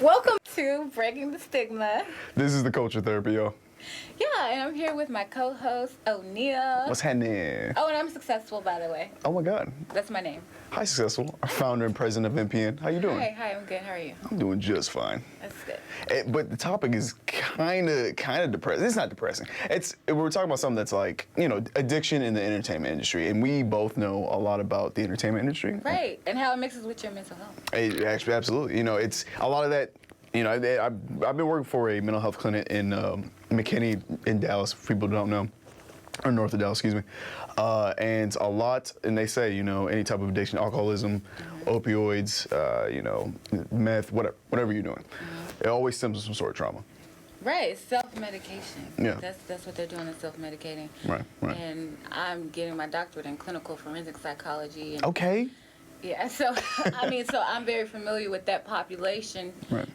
Welcome to Breaking the Stigma. This is the culture therapy, y'all. Yeah, and I'm here with my co-host, O'Neal. What's happening? Oh, and I'm Successful, by the way. Oh my God. That's my name. Hi, Successful, our founder and president of MPN. How you doing? Hi, I'm good. How are you? I'm doing just fine. That's good. But the topic is kind of depressing. It's not depressing. We're talking about something that's like, addiction in the entertainment industry, and we both know a lot about the entertainment industry. Right, and how it mixes with your mental health. Actually, absolutely. It's a lot of that. I've been working for a mental health clinic in McKinney in Dallas, for people who don't know, or north of Dallas, excuse me. And a lot, and they say, any type of addiction, alcoholism, opioids, meth, whatever you're doing, it always stems from some sort of trauma. Right, self-medication. Yeah. That's what they're doing, is self-medicating. Right. And I'm getting my doctorate in clinical forensic psychology. And Okay. yeah, so I'm very familiar with that population. Right.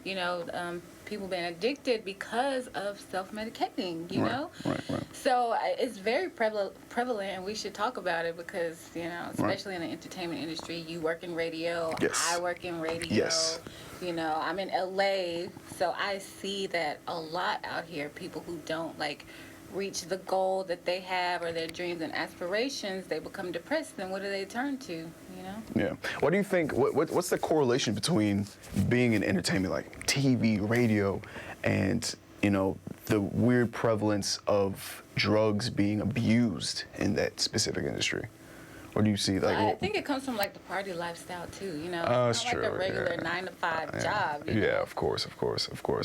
People being addicted because of self-medicating, you know? Right. So it's very prevalent, and we should talk about it because, especially in the entertainment industry, you work in radio, Yes. I work in radio. Yes. I'm in LA, so I see that a lot out here, people who don't, reach the goal that they have or their dreams and aspirations, they become depressed, and what do they turn to, Yeah. What do you think, what's the correlation between being in entertainment, like TV, radio, and, the weird prevalence of drugs being abused in that specific industry? Or do you see, I think it comes from, the party lifestyle, too, That's it's not true, a regular yeah. 9-to-5 job, Yeah, of course.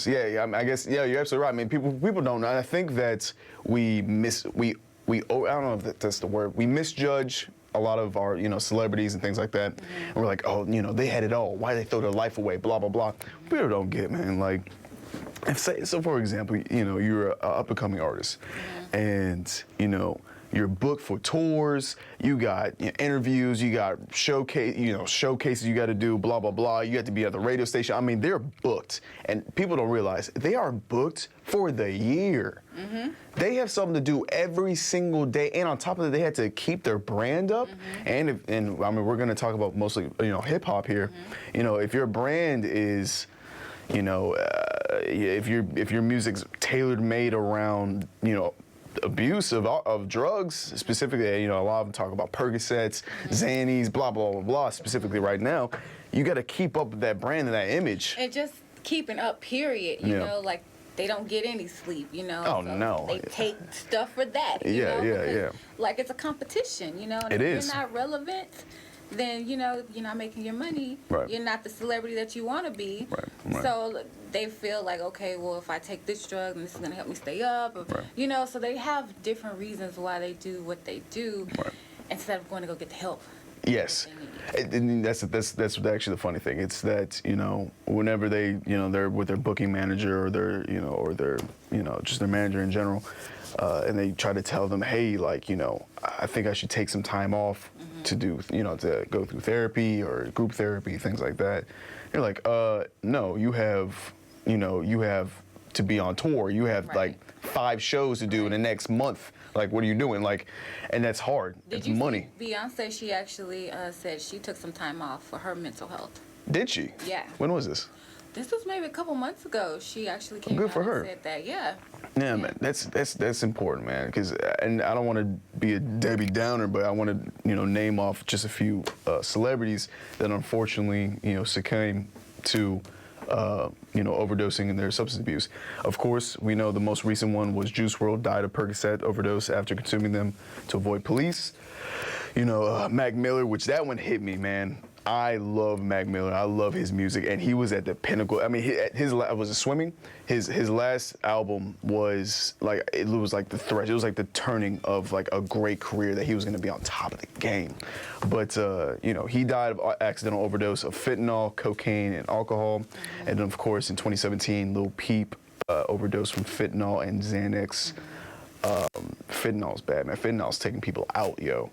Yeah, I guess, yeah, you're absolutely right. I mean, people don't know. And I think that I don't know if that's the word, we misjudge a lot of our, celebrities and things like that. Mm-hmm. And we're like, oh, they had it all. Why they throw their life away, blah, blah, blah. People don't get, man, so for example, you're an up-and-coming artist, and, you're booked for tours, you got interviews, you got showcases you got to do, blah, blah, blah. You have to be at the radio station. I mean, they're booked, and people don't realize they are booked for the year. Mm-hmm. They have something to do every single day, and on top of that, they had to keep their brand up. Mm-hmm. And we're going to talk about mostly, hip hop here. Mm-hmm. If your brand is, if your music's tailor made around, abuse of drugs, specifically, a lot of them talk about Percocets, Xannies, blah, blah, blah, blah, specifically right now, you got to keep up with that brand and that image. And just keeping up, period, they don't get any sleep, Oh, so no. they take stuff for that, Yeah. It's a competition, and it if is. you're not relevant, then, you're not making your money. Right. You're not the celebrity that you want to be. Right. So they feel like, okay, well, if I take this drug, then this is going to help me stay up. Or, Right. So they have different reasons why they do what they do instead of going to go get the help. Yes, and that's actually the funny thing. It's that whenever they they're with their booking manager or their just their manager in general, and they try to tell them, hey, I think I should take some time off to do to go through therapy or group therapy, things like that. You're like, no, you have to be on tour. You have 5 shows to do in the next month. What are you doing? And that's hard. It's money. Beyonce, she actually said she took some time off for her mental health. Did she? Yeah. When was this? This was maybe a couple months ago. She actually came Good out for her. and said that. Yeah. Yeah, man. That's important, man. And I don't want to be a Debbie Downer, but I want to name off just a few celebrities that unfortunately succumbed to overdosing in their substance abuse. Of course, we know the most recent one was Juice WRLD died of Percocet overdose after consuming them to avoid police. Mac Miller, which that one hit me, man. I love Mac Miller. I love his music, and he was at the pinnacle. I mean, was it Swimming? His last album was it was the thresh. It was the turning of a great career that he was going to be on top of the game. But he died of accidental overdose of fentanyl, cocaine, and alcohol. And then, of course, in 2017, Lil Peep overdosed from fentanyl and Xanax. Fentanyl's bad, man. Fentanyl's taking people out, yo.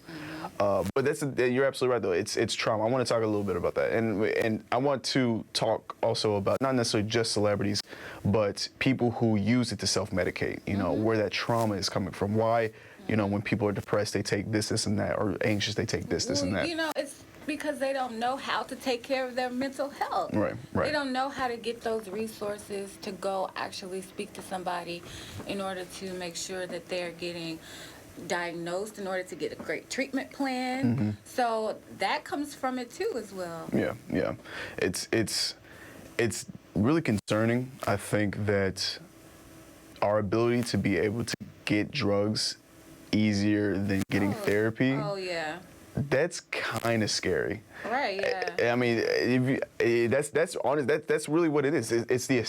But you're absolutely right, though. It's trauma. I want to talk a little bit about that, and I want to talk also about not necessarily just celebrities, but people who use it to self-medicate. Where that trauma is coming from. Why, when people are depressed, they take this, and that, or anxious, they take this, and that. Because they don't know how to take care of their mental health. Right, right. They don't know how to get those resources to go actually speak to somebody in order to make sure that they're getting diagnosed, in order to get a great treatment plan. So that comes from it too as well. Yeah, yeah. It's really concerning. I think that our ability to be able to get drugs easier than getting therapy, Oh yeah. that's kind of scary. Right, yeah. I mean, that's honest. That's really what it is. It's the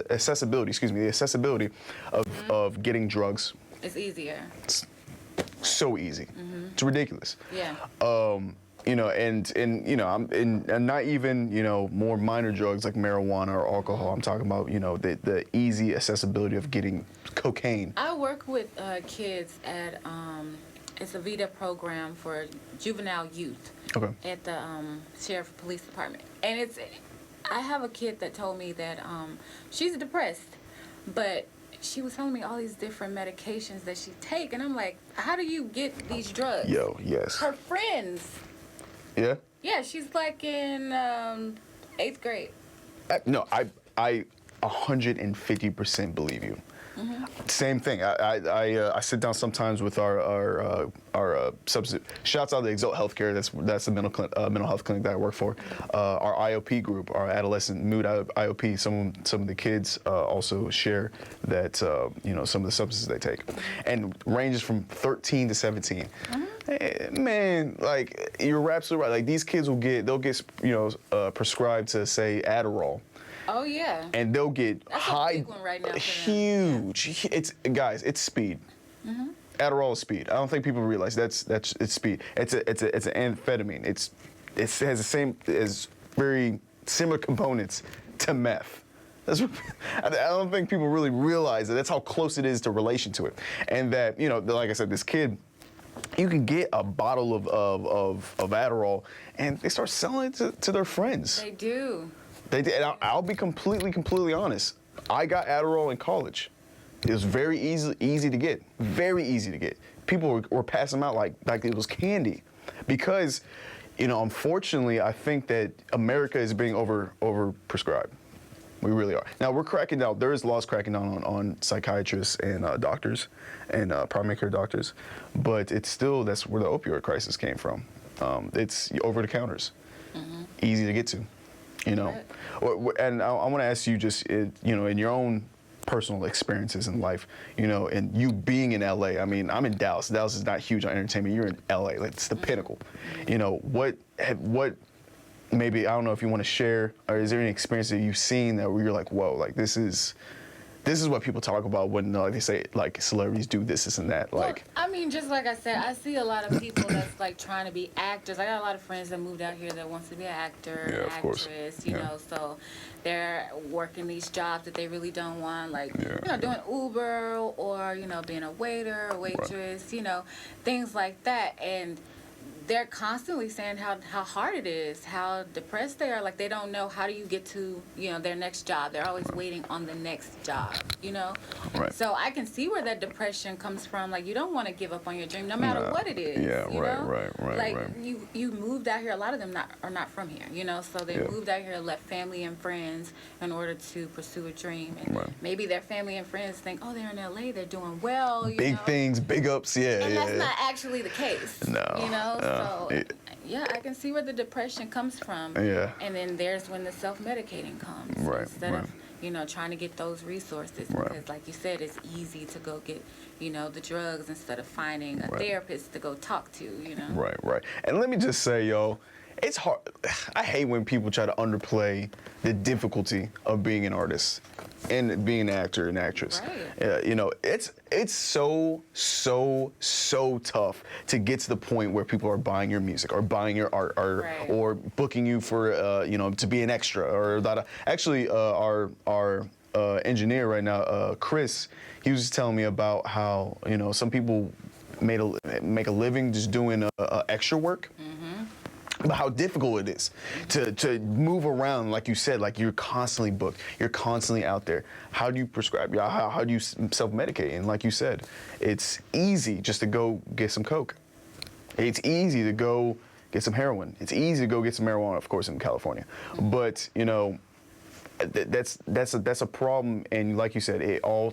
accessibility. Excuse me, the accessibility of getting drugs. It's easier. So easy. It's ridiculous. Yeah. You know, and you know, and not even, you know, more minor drugs like marijuana or alcohol. I'm talking about, you know, the easy accessibility of getting cocaine. I work with kids at it's a VITA program for juvenile youth. Okay. At the sheriff police department, and I have a kid that told me that she's depressed, but she was telling me all these different medications that she take, and I'm like, how do you get these drugs? Yo, yes. Her friends. Yeah. Yeah, she's like in 8th grade. No, I 150% believe you. Same thing. I sit down sometimes with our substitute. Shouts out to Exalt Healthcare. That's the mental health clinic that I work for. Our IOP group, our adolescent mood IOP. Some of the kids also share that you know, some of the substances they take, and ranges from 13 to 17. Hey, man, like, you're absolutely right. Like, these kids they'll get you know, prescribed to, say, Adderall. Oh yeah. And they'll get That's high, a big one right now for them. huge. It's, guys, it's speed. Adderall is speed. I don't think people realize it's speed. It's an amphetamine. It has the same, as very similar components to meth. That's what, I don't think people really realize that. That's how close it is to relation to it, and that, you know, like I said, this kid, you can get a bottle of Adderall, and they start selling it to their friends. They do. They did. And I'll be completely honest. I got Adderall in college. It was very easy to get. Very easy to get. People were passing them out like it was candy, because, you know, unfortunately, I think that America is being over prescribed. We really are. Now we're cracking down. There is laws cracking down on psychiatrists and doctors and primary care doctors, but it's still, that's where the opioid crisis came from. It's over the counters, easy to get to. You know, and I want to ask you, just, you know, in your own personal experiences in life, you know, and you being in LA. I mean, I'm in Dallas. Dallas is not huge on entertainment. You're in LA. Like, it's the pinnacle. You know, what maybe, I don't know if you want to share, or is there any experience that you've seen that where you're like, whoa, like, this is what people talk about when like they say, like, celebrities do this and that. Like, well, I mean, just like I said, I see a lot of people that's like trying to be actors. I got a lot of friends that moved out here that wants to be an actor, an actress, you know, so they're working these jobs that they really don't want, like, you know, doing Uber, or, you know, being a waiter or waitress, you know, things like that. And they're constantly saying how hard it is, how depressed they are. Like, they don't know, how do you get to, you know, their next job. They're always waiting on the next job, you know? Right. So I can see where that depression comes from. Like, you don't want to give up on your dream, no matter what it is. Yeah, you know? right. Like, you moved out here. A lot of them are not from here, you know? So they moved out here, left family and friends in order to pursue a dream. And maybe their family and friends think, oh, they're in LA, they're doing well, you big know? things, big ups, And that's not actually the case. No. You know? No. So, yeah, I can see where the depression comes from. Yeah. And then there's when the self-medicating comes. Right, Instead of, you know, trying to get those resources. Because, like you said, it's easy to go get, you know, the drugs instead of finding a therapist to go talk to, you know? Right. And let me just say, yo, it's hard. I hate when people try to underplay the difficulty of being an artist and being an actor and actress. Right. You know, it's so tough to get to the point where people are buying your music or buying your art, or booking you for, you know, to be an extra or that. Actually, our engineer right now, Chris, he was just telling me about how, you know, some people make a living just doing extra work. But how difficult it is to move around, like you said, like, you're constantly booked, you're constantly out there. How do you prescribe? How do you self-medicate? And like you said, it's easy just to go get some coke. It's easy to go get some heroin. It's easy to go get some marijuana, of course, in California. But, you know, that's a problem, and like you said, it all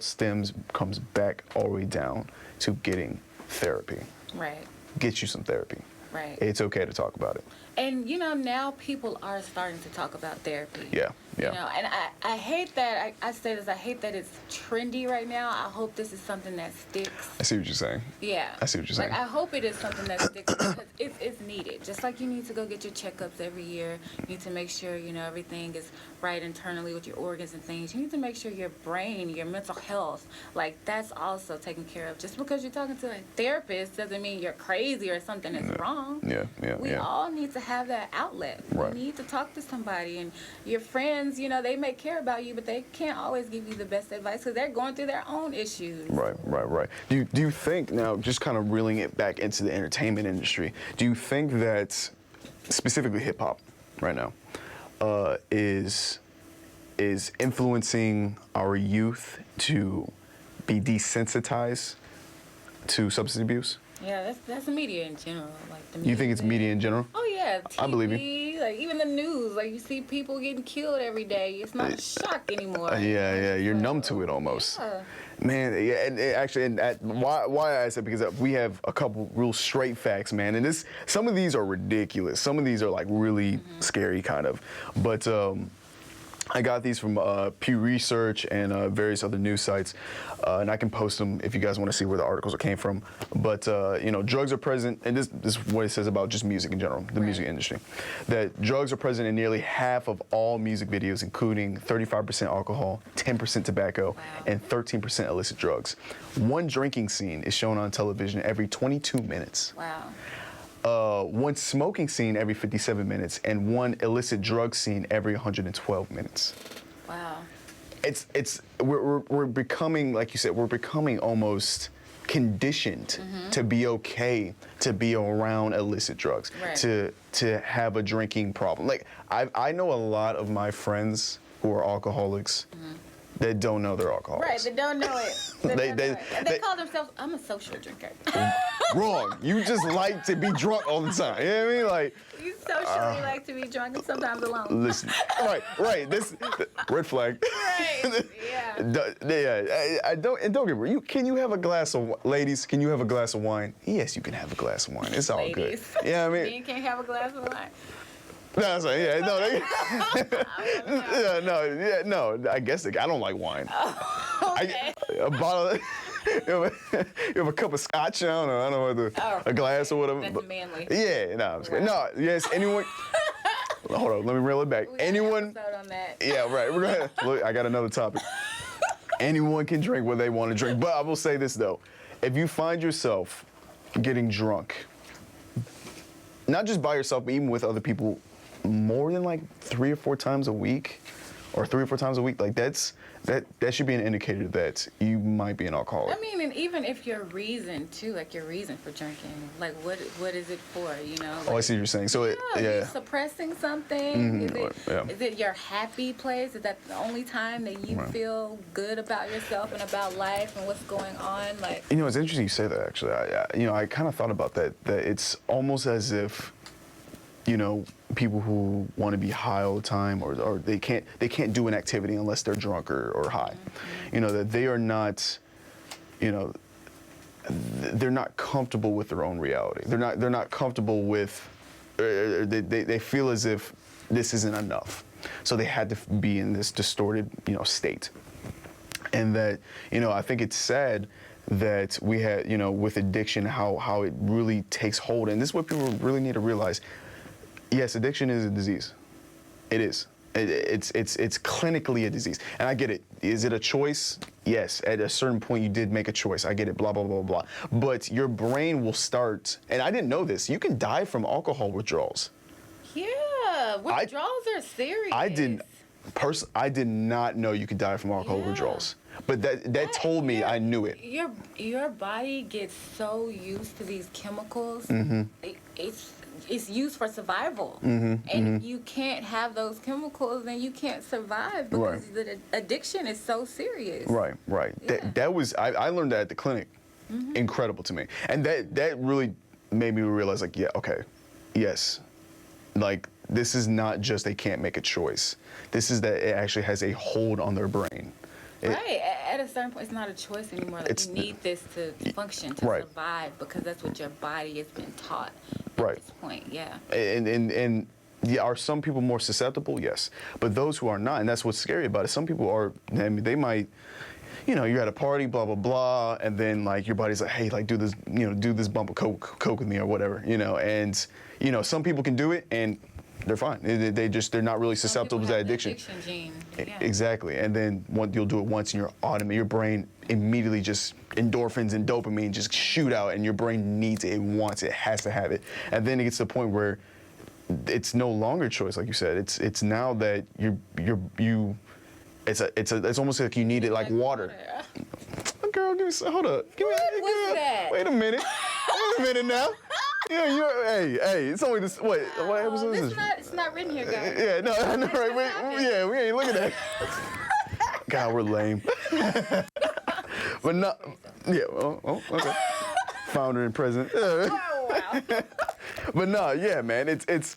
comes back all the way down to getting therapy. Right. Get you some therapy. Right. It's okay to talk about it. And, you know, now people are starting to talk about therapy. Yeah, yeah. You know, and I hate that, I say this, I hate that it's trendy right now. I hope this is something that sticks. I see what you're saying. Yeah. I see what you're saying. Like, I hope it is something that sticks because it's needed. Just like you need to go get your checkups every year. You need to make sure, you know, everything is right internally with your organs and things. You need to make sure your brain, your mental health, like, that's also taken care of. Just because you're talking to a therapist doesn't mean you're crazy or something is wrong. Yeah, yeah, We yeah. all need to have that outlet. Right. You need to talk to somebody, and your friends, you know, they may care about you, but they can't always give you the best advice because they're going through their own issues. Right. Do you think, now, just kind of reeling it back into the entertainment industry, do you think that specifically hip hop right now is influencing our youth to be desensitized to substance abuse? Yeah, that's the media in general. Like the You think it's music. media in general? Oh yeah, TV, I believe you. Like even the news, like you see people getting killed every day. It's not a shock anymore. Yeah, you're numb to it almost. Yeah. Man, yeah, and actually, why I said, because we have a couple real straight facts, man, and some of these are ridiculous. Some of these are like really scary, kind of. But I got these from Pew Research and various other news sites, and I can post them if you guys want to see where the articles came from. But you know, drugs are present, and this is what it says about just music in general, the music industry, that drugs are present in nearly half of all music videos, including 35% alcohol, 10% tobacco, and 13% illicit drugs. One drinking scene is shown on television every 22 minutes. Wow. One smoking scene every 57 minutes, and one illicit drug scene every 112 minutes. Wow. We're becoming, like you said, we're becoming almost conditioned to be okay to be around illicit drugs, Right. to have a drinking problem. Like I know a lot of my friends who are alcoholics that don't know they're alcoholics. Right, they don't know it. They call themselves, I'm a social drinker. Wrong. You just like to be drunk all the time. You know what I mean? Like, You socially like to be drunk and sometimes alone. listen. Right. This red flag. Right. Yeah. Yeah. I don't. And don't get me wrong. Can you have a glass of ladies? Can you have a glass of wine? Yes, you can have a glass of wine. It's all Ladies. good. Yeah, what I mean. Men can't have a glass of wine. No, that's right. Yeah, no, no. I guess I don't like wine. Okay. A bottle. You have a cup of scotch. I don't know what a glass or whatever. That's manly. Yeah, no, I'm just kidding. No, yes, anyone. Hold on, let me reel it back. We got an Anyone. episode on that. Yeah, right. We're gonna look. I got another topic. Anyone can drink what they want to drink, but I will say this though: if you find yourself getting drunk, not just by yourself, but even with other people, more than like 3 or 4 times a week, or 3 or 4 times a week, like that should be an indicator that you might be an alcoholic. I mean, and even if your reason too, like your reason for drinking, like what is it for? You know. Like, Oh, I see what you're saying. So Are you suppressing something? Is it your happy place? Is that the only time that you feel good about yourself and about life and what's going on? Like, You know, it's interesting you say that. Actually, I kind of thought about that. That it's almost as if, you know, people who want to be high all the time, or they can't do an activity unless they're drunk or high. You know, that they are not, you know, they're not comfortable with their own reality. They're not comfortable with. They feel as if this isn't enough, so they had to be in this distorted, you know, state. And that, you know, I think it's sad that we had, you know, with addiction, how it really takes hold. And this is what people really need to realize. Yes, addiction is a disease. It is. It's clinically a disease. And I get it. Is it a choice? Yes. At a certain point, you did make a choice. I get it, blah, blah, blah, blah. But your brain will start, and I didn't know this, you can die from alcohol withdrawals. yeah, withdrawals are serious. I did not know you could die from alcohol withdrawals. But that told me I knew it. Your body gets so used to these chemicals. It's used for survival. And if you can't have those chemicals, then you can't survive because the addiction is so serious. Right. Yeah. That was I learned that at the clinic. Incredible to me. And that really made me realize, like, yeah, okay. yes, like this is not just they can't make a choice. This is that it actually has a hold on their brain. Right. At a certain point, it's not a choice anymore. Like, you need this to function, to survive, because that's what your body has been taught at this point. Yeah. And yeah, are some people more susceptible? Yes. But those who are not, and that's what's scary about it, some people are, I mean, they might, you know, you're at a party, blah, blah, blah, and then, like, your body's like, hey, like, do this, you know, do this bump of coke with me or whatever, you know, and, you know, some people can do it, and they're fine. They're not really susceptible to that addiction. Addiction gene. Yeah. Exactly. And then you'll do it once, and your brain immediately just endorphins and dopamine just shoot out, and your brain needs it, it wants it, has to have it. And then it gets to the point where it's no longer choice, like you said. It's now that it's almost like you need it like water. Girl, give me some, hold up. Give me, What's that? Wait a minute. Wait a minute now. Yeah, hey, it's only this. What episode is this? It's not written here, guys. Yeah, no, right. We ain't looking at it. God, we're lame. But not. Yeah. Oh, okay. Founder and president. Oh, wow. But no, yeah, man. It's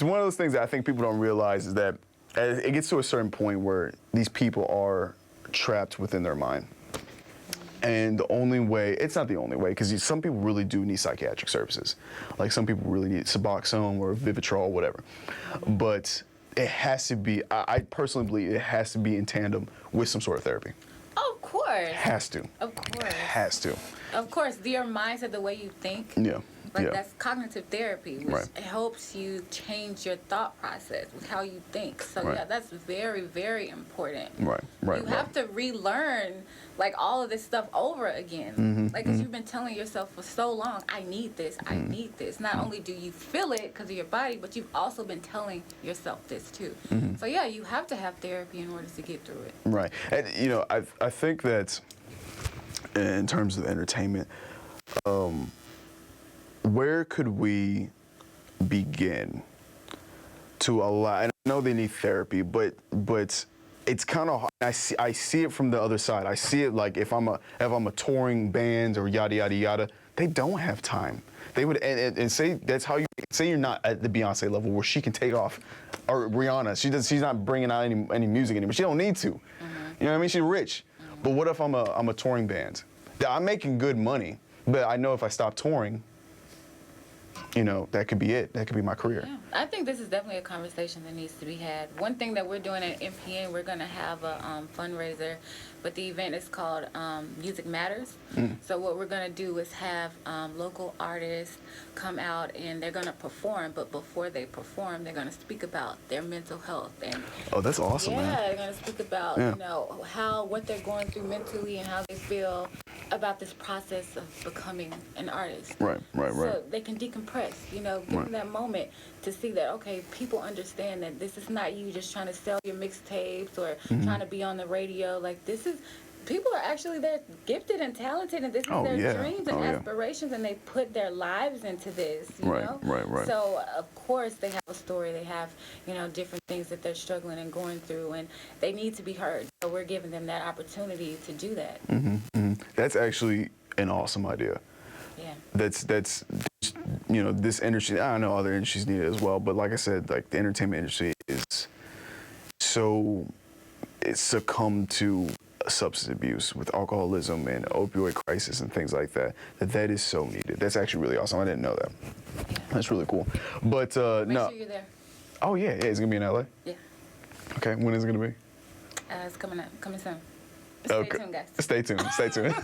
one of those things that I think people don't realize is that it gets to a certain point where these people are trapped within their mind. And the only way, it's not the only way, because some people really do need psychiatric services. Like some people really need Suboxone or Vivitrol, whatever. But it has to be, I personally believe it has to be in tandem with some sort of therapy. Of course. Has to. Of course. Has to. Of course, your mindset, the way you think. Yeah. Like that's cognitive therapy, which Right. helps you change your thought process with how you think. So Right. yeah, that's very, very important. Right. You have to relearn like all of this stuff over again. Like, because you've been telling yourself for so long, I need this, I need this. Not only do you feel it because of your body, but you've also been telling yourself this too. So yeah, you have to have therapy in order to get through it. Right. And you know, I think that in terms of entertainment, where could we begin to allow? And I know they need therapy, but it's kind of hard. I see it from the other side. I see it like if I'm a touring band or yada yada yada, they don't have time. They would and say that's how you say you're not at the Beyonce level where she can take off, or Rihanna. She's not bringing out any music anymore. She don't need to. You know what I mean? She's rich. But what if I'm a touring band? I'm making good money, but I know if I stop touring, you know, that could be it. That could be my career. Yeah. I think this is definitely a conversation that needs to be had. One thing that we're doing at MPN, we're going to have a fundraiser, but the event is called Music Matters. So what we're going to do is have local artists come out and they're going to perform, but before they perform, they're going to speak about their mental health. And oh, that's awesome, man. Yeah, they're going to speak about, you know, what they're going through mentally and how they feel about this process of becoming an artist. Right. So they can decompress, you know, give them that moment to see that, okay, people understand that this is not you just trying to sell your mixtapes or trying to be on the radio. Like, this is, people are actually, they're gifted and talented, and this is their dreams and aspirations, and they put their lives into this, you know? Right. So, of course, they have a story. They have, you know, different things that they're struggling and going through, and they need to be heard. So we're giving them that opportunity to do that. That's actually an awesome idea. Yeah. That's you know, this industry, I know other industries need it as well, but like I said, like the entertainment industry is so, it's succumbed to substance abuse with alcoholism and opioid crisis and things like that, that is so needed. That's actually really awesome. I didn't know that. Yeah. That's really cool. But Make no. sure you're there. Oh yeah, it's gonna be in LA? Yeah. Okay, when is it gonna be? It's coming soon. Okay. Stay tuned, guys. Stay tuned.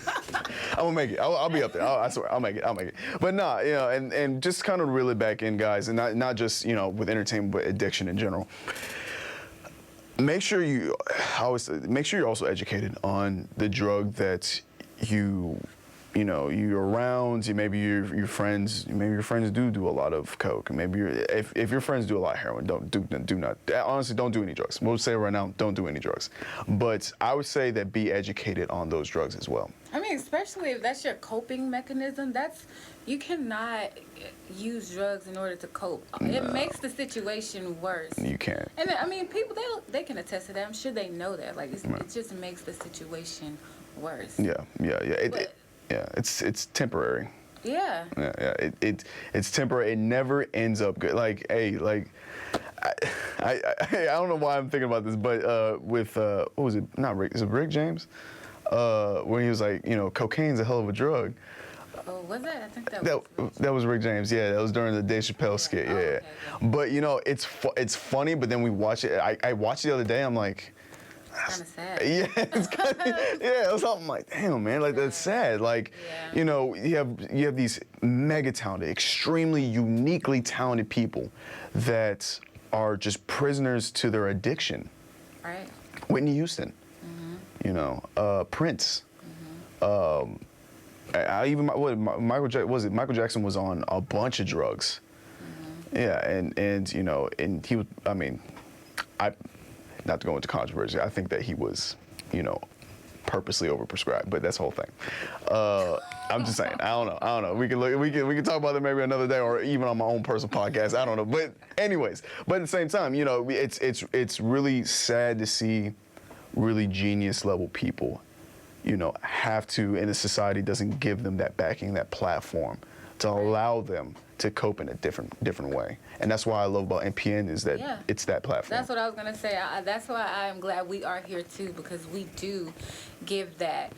I'm gonna make it. I'll be up there. I swear, I'll make it. But nah, you know, and just kind of reel it back in, guys, and not just, you know, with entertainment, but addiction in general. Make sure you're also educated on the drug that you know, you're around. Maybe your friends do a lot of coke. Maybe if your friends do a lot of heroin, do not honestly don't do any drugs. We'll say right now, don't do any drugs. But I would say that be educated on those drugs as well. I mean, especially if that's your coping mechanism, you cannot use drugs in order to cope. It makes the situation worse. You can't. And I mean, people they can attest to that. I'm sure they know that. Like it just makes the situation worse. Yeah. It's temporary. Yeah. Yeah. It's temporary. It never ends up good. Like, hey, like, I don't know why I'm thinking about this, but with what was it? Not Rick. Is it Rick James? When he was like, you know, cocaine's a hell of a drug. Oh, was that? I think That was Rick James. Yeah, that was during the Dave Chappelle skit. Yeah. Oh, okay, yeah. But you know, it's funny. But then we watch it. I watched it the other day. I'm like, Kind of sad. yeah, it's kind of, yeah. It was something like, damn, man, like that's sad. Like, Yeah. you know, you have these mega talented, extremely uniquely talented people that are just prisoners to their addiction. Right. Whitney Houston, you know, Prince. I even Michael Jackson was on a bunch of drugs. Yeah, and you know, and he was. I mean, not to go into controversy. I think that he was, you know, purposely overprescribed, but that's the whole thing. I'm just saying. I don't know. We can talk about that maybe another day, or even on my own personal podcast. I don't know. But anyways, but at the same time, you know, it's really sad to see really genius level people, you know, have to, and the society doesn't give them that backing, that platform to allow them to cope in a different way. And that's why I love about NPN is that it's that platform. That's what I was going to say. That's why I am glad we are here too, because we do give that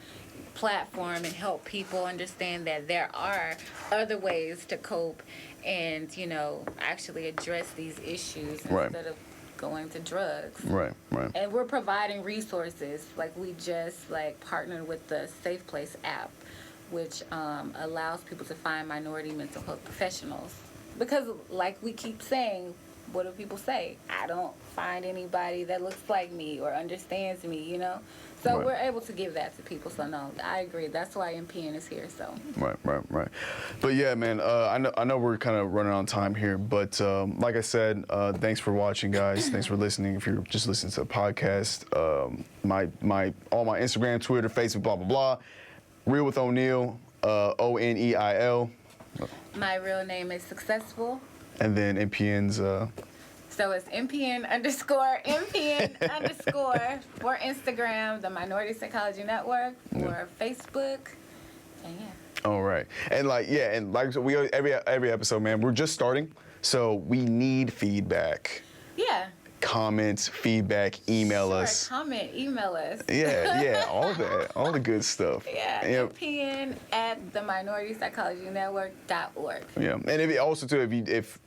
platform and help people understand that there are other ways to cope and, you know, actually address these issues instead of going to drugs. Right. And we're providing resources. Like, we just partnered with the Safe Place app, which allows people to find minority mental health professionals. Because like we keep saying, what do people say? I don't find anybody that looks like me or understands me, you know? So we're able to give that to people. So no, I agree. That's why NPN is here. So Right. But yeah, man, I know we're kind of running on time here, but like I said, thanks for watching, guys. Thanks for listening. If you're just listening to the podcast, all my Instagram, Twitter, Facebook, blah blah blah. Real with O'Neal, Oneil. my real name is Successful. And then NPN's. So it's NPN_, for Instagram, the Minority Psychology Network, for Facebook, and All right, and like so we every episode, man, we're just starting, so we need feedback. Yeah. Comments, feedback, email us. Comment, email us. Yeah, all that, all the good stuff. Yeah, NPN at theminoritypsychologynetwork.org. Yeah, and if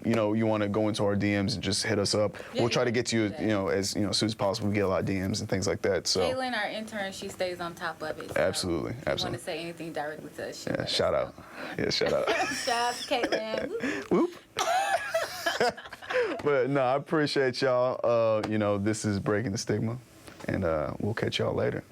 you know you want to go into our DMs and just hit us up, we'll try to get to you, you know, as soon as possible. We get a lot of DMs and things like that. So Caitlin, our intern, she stays on top of it. So absolutely. If you want to say anything directly to us, Shout out. Yeah, shout out. Shout out to Caitlin. Whoop. But no, I appreciate y'all. You know, this is Breaking the Stigma, and we'll catch y'all later.